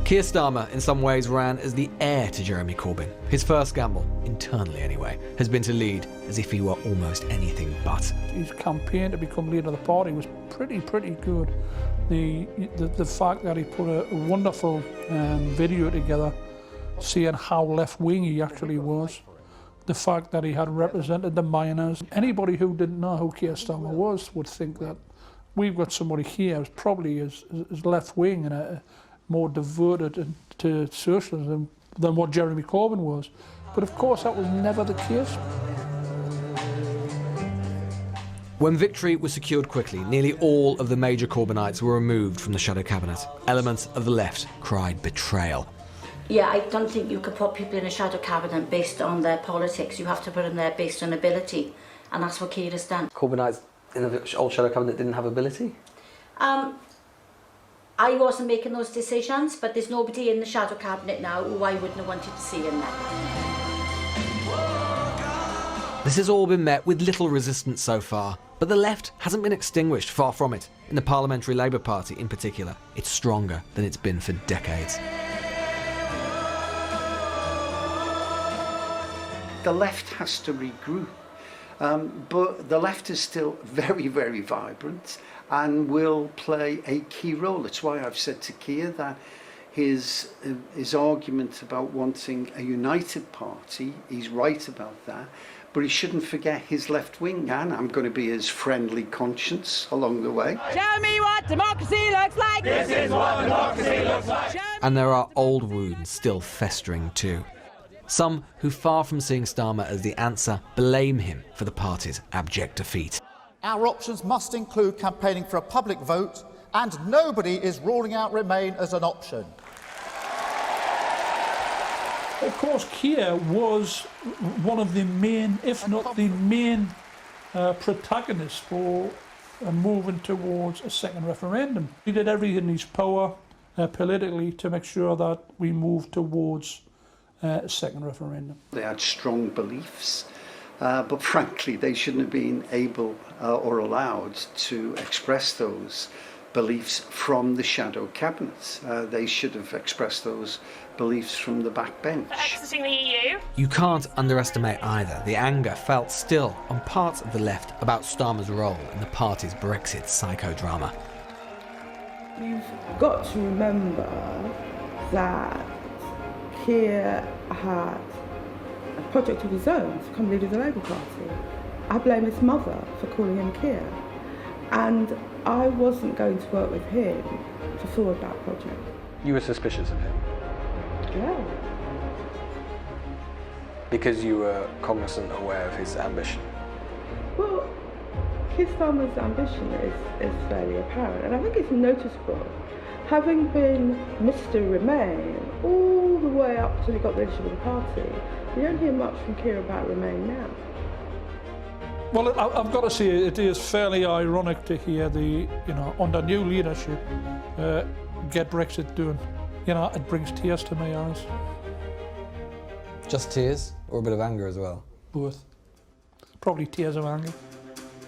Keir Starmer, in some ways, ran as the heir to Jeremy Corbyn. His first gamble, internally anyway, has been to lead as if he were almost anything but. His campaign to become leader of the party was pretty good. The fact that he put a wonderful video together seeing how left-wing he actually was. The fact that he had represented the miners. Anybody who didn't know who Keir Starmer was would think that we've got somebody here who's probably as left-wing and more devoted to socialism than what Jeremy Corbyn was. But of course that was never the case. When victory was secured quickly, nearly all of the major Corbynites were removed from the shadow cabinet. Elements of the left cried betrayal. Yeah, I don't think you could put people in a shadow cabinet based on their politics. You have to put them there based on ability, and that's what Keir has done. Corbynites in the old shadow cabinet didn't have ability? I wasn't making those decisions, but there's nobody in the shadow cabinet now who I wouldn't have wanted to see in there. This has all been met with little resistance so far, but the left hasn't been extinguished, far from it. In the Parliamentary Labour Party in particular, it's stronger than it's been for decades. The left has to regroup, but the left is still very vibrant and will play a key role. That's why I've said to Keir that his argument about wanting a united party, he's right about that, but he shouldn't forget his left wing, and I'm going to be his friendly conscience along the way. Show me what democracy looks like! This is what democracy looks like! And there are old wounds still festering too. Some who, far from seeing Starmer as the answer, blame him for the party's abject defeat. Our options must include campaigning for a public vote, and nobody is ruling out Remain as an option. Of course, Keir was one of the main, if not the main, protagonist for moving towards a second referendum. He did everything in his power politically to make sure that we moved towards a second referendum. They had strong beliefs, but frankly they shouldn't have been able or allowed to express those beliefs from the shadow cabinet. They should have expressed those beliefs from the backbench. Exiting the EU. You can't underestimate either the anger felt still on parts of the left about Starmer's role in the party's Brexit psychodrama. You've got to remember that Keir had a project of his own to become leader of the Labour Party. I blame his mother for calling him Keir, and I wasn't going to work with him to forward that project. You were suspicious of him? Yeah. Because you were cognizant, aware of his ambition? Well, Keir Starmer's ambition is fairly apparent, and I think it's noticeable. Having been Mr. Remain all the way up till he got the leadership of the party, you don't hear much from Keir about Remain now. Well, I've got to say it is fairly ironic to hear under new leadership, get Brexit done. It brings tears to my eyes. Just tears, or a bit of anger as well? Both. Probably tears of anger.